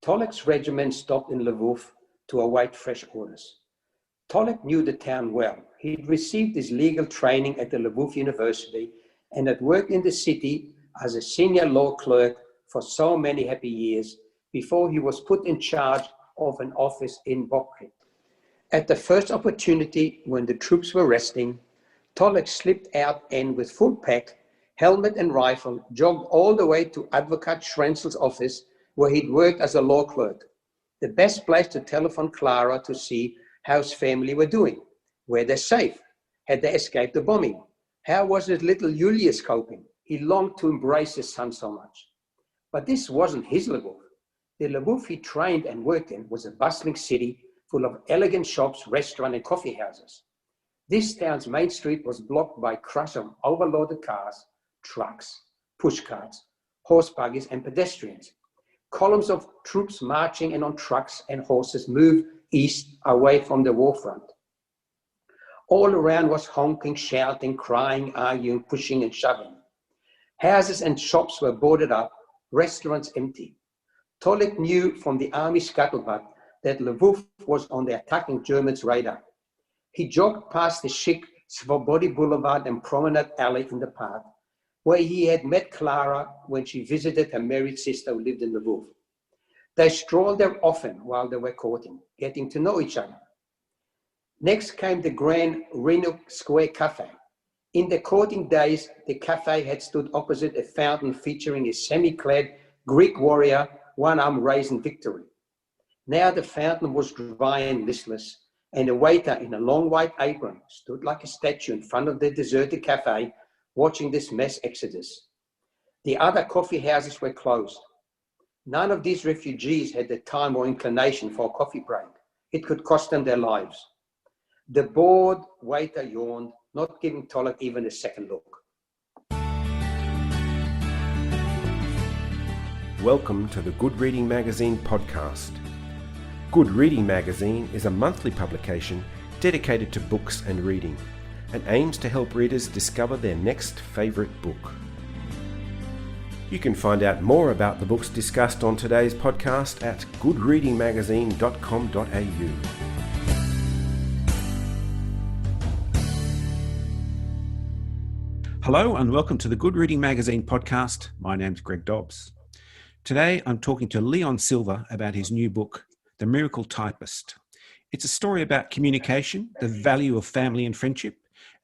Tolek's regiment stopped in Lvov to await fresh orders. Tolek knew the town well. He'd received his legal training at the Lvov University and had worked in the city as a senior law clerk for so many happy years before he was put in charge of an office in Bokrit. At the first opportunity, when the troops were resting, Tolek slipped out and with full pack, helmet and rifle, jogged all the way to Advocate Schrenzel's office where he'd worked as a law clerk. The best place to telephone Clara to see how his family were doing. Were they safe? Had they escaped the bombing? How was his little Julius coping? He longed to embrace his son so much. But this wasn't his Lvov. The Lvov he trained and worked in was a bustling city full of elegant shops, restaurants, and coffee houses. This town's main street was blocked by crush of overloaded cars, trucks, pushcarts, horse buggies, and pedestrians. Columns of troops marching in on trucks and horses moved east away from the war front. All around was honking, shouting, crying, arguing, pushing, and shoving. Houses and shops were boarded up, restaurants empty. Tolek knew from the army scuttlebutt that Lvov was on the attacking Germans' radar. He jogged past the chic Svobody Boulevard and Promenade Alley in the park, where he had met Clara when she visited her married sister who lived in Lvov. They strolled there often while they were courting, getting to know each other. Next came the grand Renuk Square Cafe. In the courting days, the cafe had stood opposite a fountain featuring a semi-clad Greek warrior, one arm raised in victory. Now the fountain was dry and listless, and a waiter in a long white apron stood like a statue in front of the deserted cafe, watching this mass exodus. The other coffee houses were closed. None of these refugees had the time or inclination for a coffee break. It could cost them their lives. The bored waiter yawned, not giving Tolek even a second look. Welcome to the Good Reading Magazine podcast. Good Reading Magazine is a monthly publication dedicated to books and reading and aims to help readers discover their next favourite book. You can find out more about the books discussed on today's podcast at goodreadingmagazine.com.au. Hello and welcome to the Good Reading Magazine podcast. My name's Greg Dobbs. Today I'm talking to Leon Silva about his new book, The Miracle Typist. It's a story about communication, the value of family and friendship,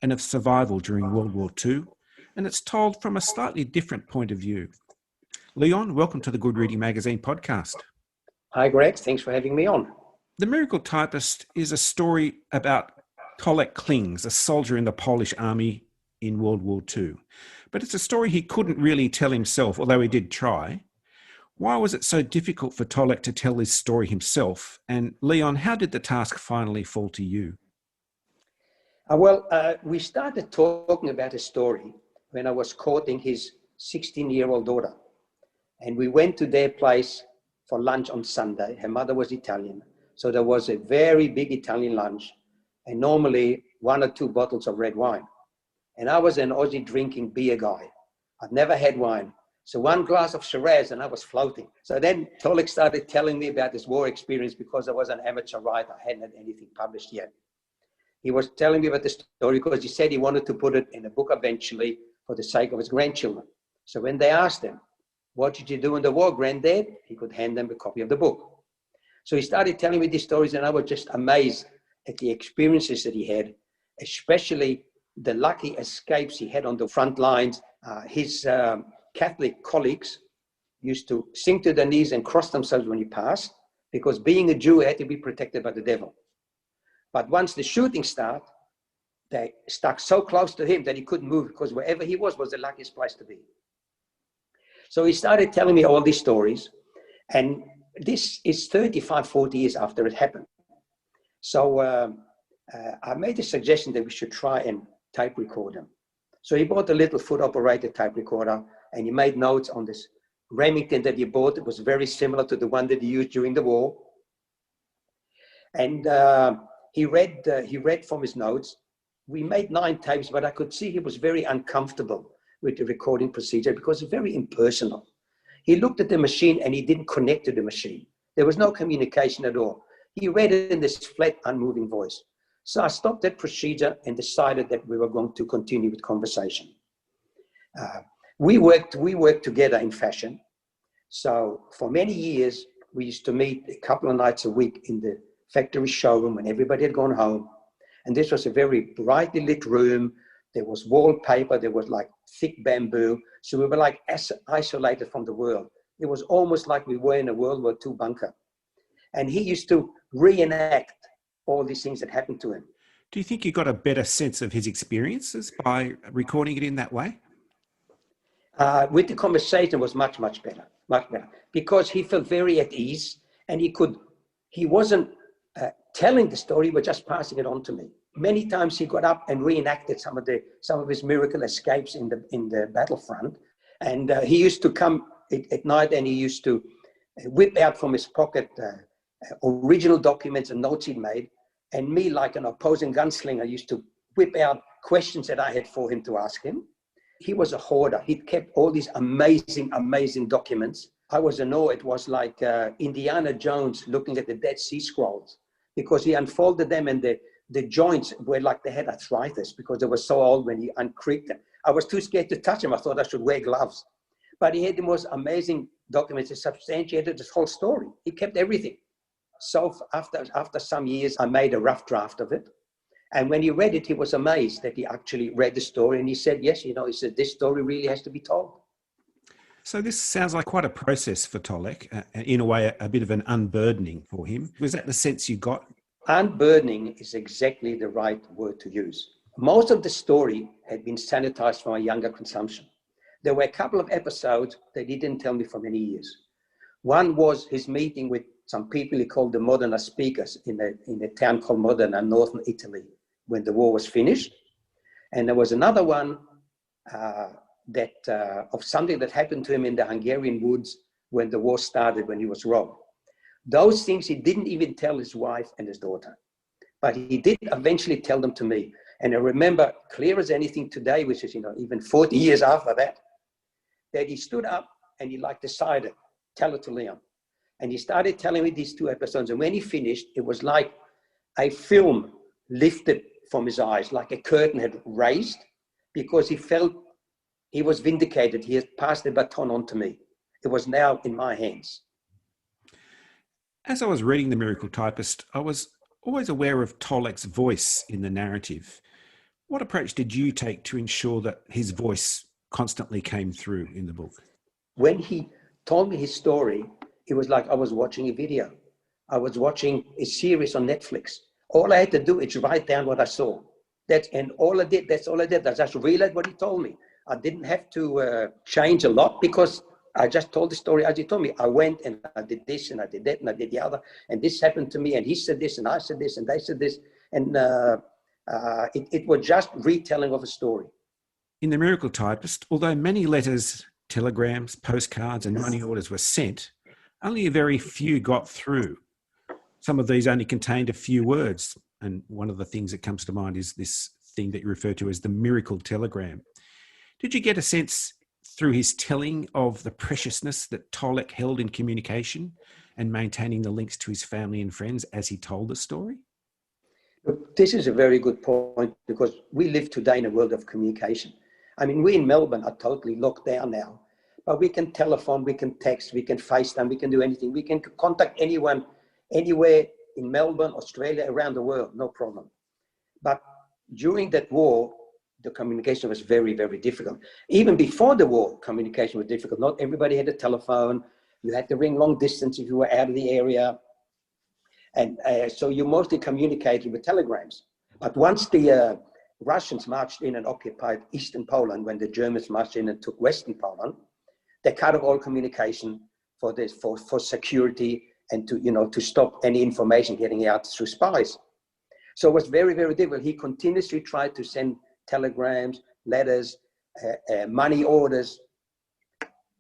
and of survival during World War II, and it's told from a slightly different point of view. Leon, welcome to the Good Reading Magazine podcast. Hi Greg, thanks for having me on. The Miracle Typist is a story about Tolek Klings, a soldier in the Polish army in World War II. But it's a story he couldn't really tell himself, although he did try. Why was it so difficult for Tolek to tell his story himself? And Leon, how did the task finally fall to you? We started talking about a story when I was courting his 16-year-old daughter. And we went to their place for lunch on Sunday. Her mother was Italian. So there was a very big Italian lunch and normally 1 or 2 bottles of red wine. And I was an Aussie drinking beer guy. I'd never had wine. So 1 glass of Shiraz and I was floating. So then Tolek started telling me about his war experience because I was an amateur writer. I hadn't had anything published yet. He was telling me about the story because he said he wanted to put it in a book eventually for the sake of his grandchildren. So when they asked him, "What did you do in the war, Granddad?" he could hand them a copy of the book. So he started telling me these stories and I was just amazed at the experiences that he had, especially the lucky escapes he had on the front lines. His Catholic colleagues used to sink to their knees and cross themselves when he passed because being a Jew had to be protected by the devil. But once the shooting started, they stuck so close to him that he couldn't move because wherever he was the luckiest place to be. So he started telling me all these stories, and this is 35, 40 years after it happened. So I made a suggestion that we should try and tape record him. So he bought a little foot-operated tape recorder, and he made notes on this Remington that he bought. It was very similar to the one that he used during the war. And he read from his notes. We made 9 tapes, but I could see he was very uncomfortable with the recording procedure because it's very impersonal. He looked at the machine and he didn't connect to the machine. There was no communication at all. He read it in this flat, unmoving voice. So I stopped that procedure and decided that we were going to continue with conversation. We worked together in fashion. So for many years, we used to meet a couple of nights a week in the factory showroom when everybody had gone home. And this was a very brightly lit room. There was wallpaper. There was like thick bamboo. So we were like isolated from the world. It was almost like we were in a World War II bunker. And he used to reenact all these things that happened to him. Do you think you got a better sense of his experiences by recording it in that way? With the conversation, it was much better, because he felt very at ease, and he wasn't telling the story, but just passing it on to me. Many times he got up and reenacted some of his miracle escapes in the battlefront, and he used to come at night, and he used to whip out from his pocket original documents and notes he'd made, and me, like an opposing gunslinger, used to whip out questions that I had for him to ask him. He was a hoarder. He'd kept all these amazing documents. I was in awe. It was like Indiana Jones looking at the Dead Sea Scrolls, because he unfolded them, and the joints were like they had arthritis because they were so old when he uncreaked them. I was too scared to touch them. I thought I should wear gloves. But he had the most amazing documents that substantiated this whole story. He kept everything. So after some years, I made a rough draft of it. And when he read it, he was amazed that he actually read the story. And he said, yes, he said, this story really has to be told. So this sounds like quite a process for Tolek, in a way, a bit of an unburdening for him. Was that the sense you got? Unburdening is exactly the right word to use. Most of the story had been sanitized for my younger consumption. There were a couple of episodes that he didn't tell me for many years. One was his meeting with some people he called the Modena speakers in a town called Modena, northern Italy, when the war was finished. And there was another one of something that happened to him in the Hungarian woods when the war started, when he was robbed. Those things he didn't even tell his wife and his daughter, but he did eventually tell them to me. And I remember clear as anything today, which is, even 40 years after that he stood up and he decided, tell it to Leon. And he started telling me these two episodes. And when he finished, it was like a film lifted from his eyes, like a curtain had raised, because he felt he was vindicated. He had passed the baton on to me. It was now in my hands. As I was reading The Miracle Typist, I was always aware of Tolek's voice in the narrative. What approach did you take to ensure that his voice constantly came through in the book? When he told me his story, it was like I was watching a video. I was watching a series on Netflix. All I had to do is write down what I saw. That's all I did. I just realized what he told me. I didn't have to change a lot, because I just told the story as he told me. I went and I did this and I did that and I did the other. And this happened to me, and he said this and I said this and they said this. And it was just retelling of a story. In The Miracle Typist, although many letters, telegrams, postcards and money orders were sent, only a very few got through. Some of these only contained a few words. And one of the things that comes to mind is this thing that you refer to as the miracle telegram. Did you get a sense through his telling of the preciousness that Tolek held in communication and maintaining the links to his family and friends as he told the story? Look, this is a very good point, because we live today in a world of communication. I mean, we in Melbourne are totally locked down now, but we can telephone, we can text, we can FaceTime, we can do anything. We can contact anyone, anywhere in Melbourne, Australia, around the world, no problem. But during that war, the communication was very, very difficult. Even before the war, communication was difficult. Not everybody had a telephone. You had to ring long distance if you were out of the area. And so you mostly communicated with telegrams. But once the Russians marched in and occupied Eastern Poland, when the Germans marched in and took Western Poland, they cut off all communication for security and to stop any information getting out through spies. So it was very, very difficult. He continuously tried to send telegrams, letters, money orders.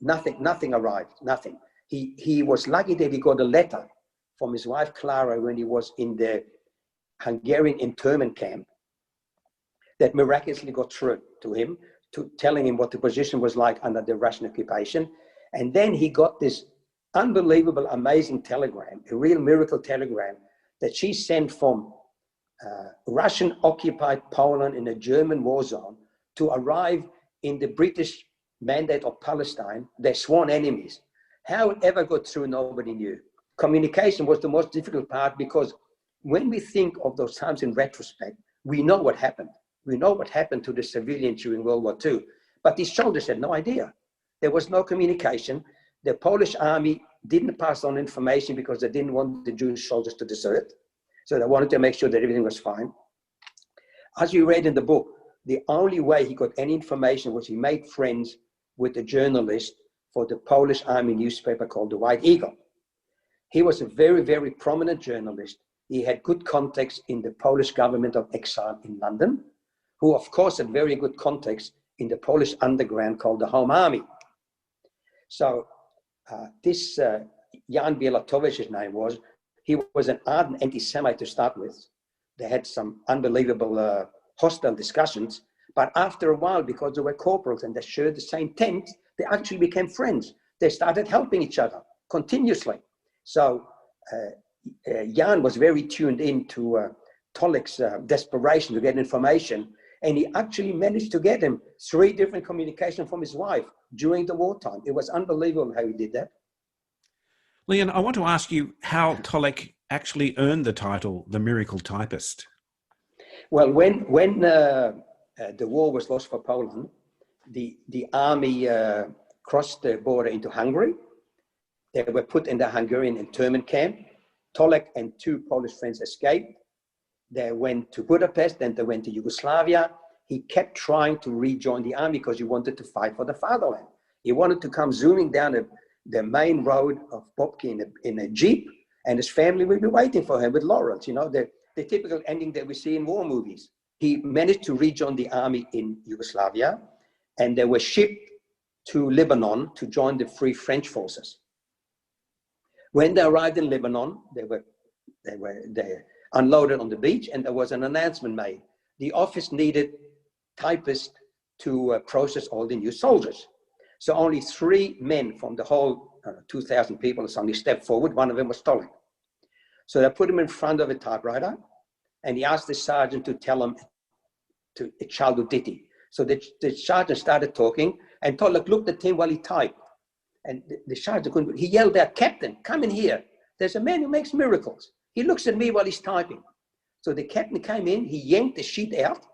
Nothing arrived, nothing. He was lucky that he got a letter from his wife Clara when he was in the Hungarian internment camp that miraculously got through to him, telling him what the position was like under the Russian occupation. And then he got this unbelievable, amazing telegram, a real miracle telegram that she sent from Russian-occupied Poland in a German war zone to arrive in the British Mandate of Palestine, their sworn enemies. How it ever got through, nobody knew. Communication was the most difficult part, because when we think of those times in retrospect, we know what happened. We know what happened to the civilians during World War II. But these soldiers had no idea. There was no communication. The Polish army didn't pass on information because they didn't want the Jewish soldiers to desert. So they wanted to make sure that everything was fine. As you read in the book, the only way he got any information was he made friends with a journalist for the Polish army newspaper called the White Eagle. He was a very, very prominent journalist. He had good contacts in the Polish government of exile in London, who of course had very good contacts in the Polish underground called the Home Army. So this Jan Bielatowicz, his name was, he was an ardent anti-Semite to start with. They had some unbelievable hostile discussions, but after a while, because they were corporals and they shared the same tent, they actually became friends. They started helping each other continuously. So Jan was very tuned in to Tolek's desperation to get information, and he actually managed to get him 3 different communications from his wife during the wartime. It was unbelievable how he did that. Leon, I want to ask you how Tolek actually earned the title, the Miracle Typist. Well, when the war was lost for Poland, the army crossed the border into Hungary. They were put in the Hungarian internment camp. Tolek and 2 Polish friends escaped. They went to Budapest, then they went to Yugoslavia. He kept trying to rejoin the army because he wanted to fight for the fatherland. He wanted to come zooming down the main road of Popke in a Jeep, and his family will be waiting for him with laurels, you know, the typical ending that we see in war movies. He managed to rejoin the army in Yugoslavia, and they were shipped to Lebanon to join the Free French forces. When they arrived in Lebanon, they unloaded on the beach, and there was an announcement made. The office needed typists to process all the new soldiers. So only 3 men from the whole 2,000 people suddenly stepped forward. One of them was Tolek. So they put him in front of a typewriter, and he asked the sergeant to tell him to a childhood ditty. So the sergeant started talking, and Tolek looked at him while he typed. And the sergeant couldn't, he yelled out, "Captain, come in here. There's a man who makes miracles." He looks at me while he's typing. So the captain came in, he yanked the sheet out.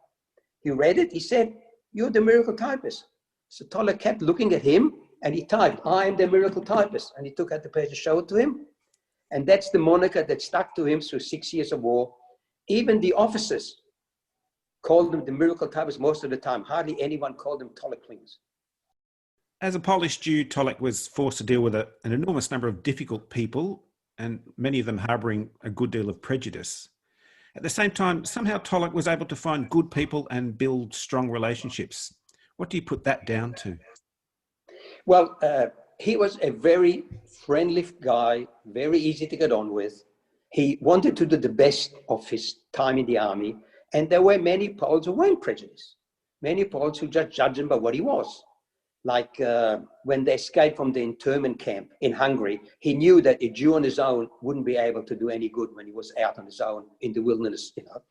He read it, he said, "You're the Miracle Typist." So Tolek kept looking at him, and he typed, "I am the Miracle Typist." And he took out the page and showed it to him. And that's the moniker that stuck to him through 6 years of war. Even the officers called him the Miracle Typist most of the time. Hardly anyone called him Tolek Klings. As a Polish Jew, Tolek was forced to deal with an enormous number of difficult people, and many of them harbouring a good deal of prejudice. At the same time, somehow Tolek was able to find good people and build strong relationships. What do you put that down to? Well, he was a very friendly guy, very easy to get on with. He wanted to do the best of his time in the army, and there were many Poles who weren't prejudiced. Many Poles who just judged him by what he was. Like when they escaped from the internment camp in Hungary, he knew that a Jew on his own wouldn't be able to do any good when he was out on his own in the wilderness, you know,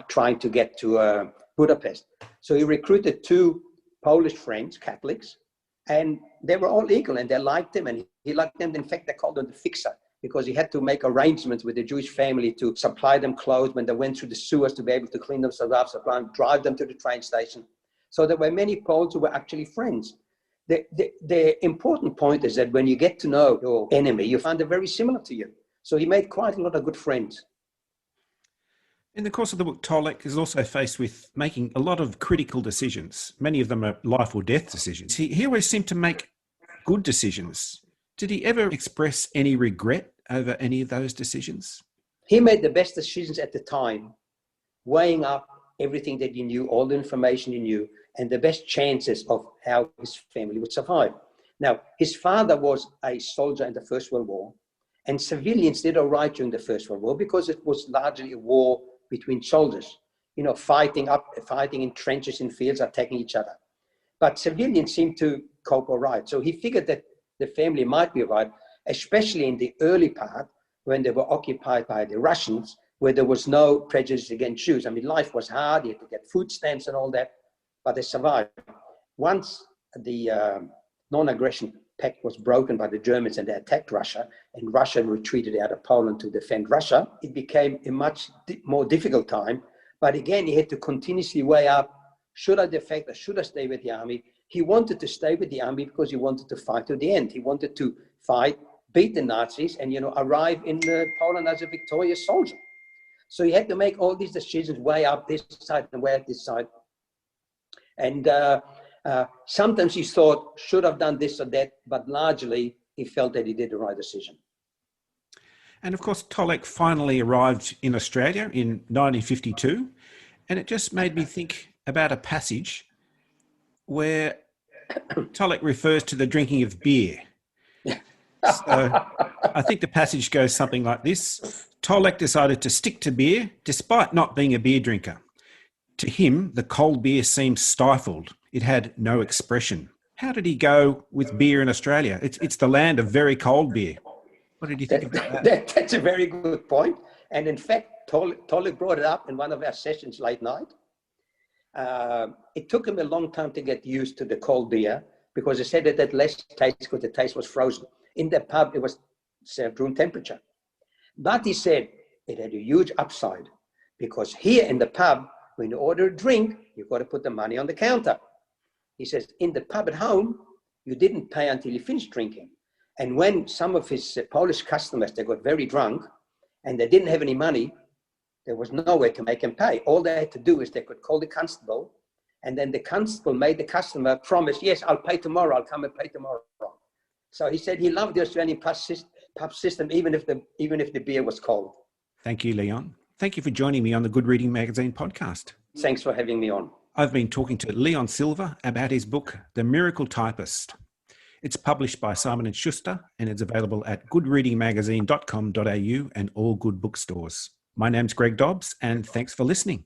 trying to get to Budapest. So he recruited 2 Polish friends, Catholics, and they were all equal, and they liked him, and he liked them. In fact, they called him the fixer, because he had to make arrangements with the Jewish family to supply them clothes when they went through the sewers to be able to clean themselves up, supply them, drive them to the train station. So there were many Poles who were actually friends. The important point is that when you get to know your enemy, you find them very similar to you. So he made quite a lot of good friends. In the course of the book, Tolek is also faced with making a lot of critical decisions. Many of them are life or death decisions. He always seemed to make good decisions. Did he ever express any regret over any of those decisions? He made the best decisions at the time, weighing up everything that he knew, all the information he knew, and the best chances of how his family would survive. Now, his father was a soldier in the First World War, and civilians did all right during the First World War because it was largely a war between soldiers, you know, fighting in trenches in fields, attacking each other. But civilians seemed to cope all right. So he figured that the family might be all right. especially in the early part when they were occupied by the Russians, where there was no prejudice against Jews. I mean, life was hard. You had to get food stamps and all that, but they survived. Once the non-aggression pact was broken by the Germans and they attacked Russia, and Russia retreated out of Poland to defend Russia, it became a much more difficult time. But again, he had to continuously weigh up, should I defect or should I stay with the army? He wanted to stay with the army because he wanted to fight to the end. He wanted to fight, beat the Nazis, and arrive in Poland as a victorious soldier. So he had to make all these decisions, weigh up this side and weigh up this side. And sometimes he thought, should have done this or that, but largely he felt that he did the right decision. And of course, Tolek finally arrived in Australia in 1952, and it just made me think about a passage where Tolek refers to the drinking of beer. So I think the passage goes something like this. Tolek decided to stick to beer despite not being a beer drinker. To him, the cold beer seemed stifled. It had no expression. How did he go with beer in Australia? It's the land of very cold beer. What did you think about that? That's a very good point. And in fact, Tolek brought it up in one of our sessions late night. It took him a long time to get used to the cold beer because he said it had less taste because the taste was frozen. In the pub, it was served room temperature. But he said it had a huge upside because here in the pub, when you order a drink, you've got to put the money on the counter. He says, in the pub at home, you didn't pay until you finished drinking. And when some of his Polish customers, they got very drunk and they didn't have any money, there was no way to make them pay. All they had to do is they could call the constable, and then the constable made the customer promise, yes, I'll pay tomorrow, I'll come and pay tomorrow. So he said he loved the Australian pub system, even if the beer was cold. Thank you, Leon. Thank you for joining me on the Good Reading Magazine podcast. Thanks for having me on. I've been talking to Leon Silva about his book, The Miracle Typist. It's published by Simon & Schuster and it's available at goodreadingmagazine.com.au and all good bookstores. My name's Greg Dobbs and thanks for listening.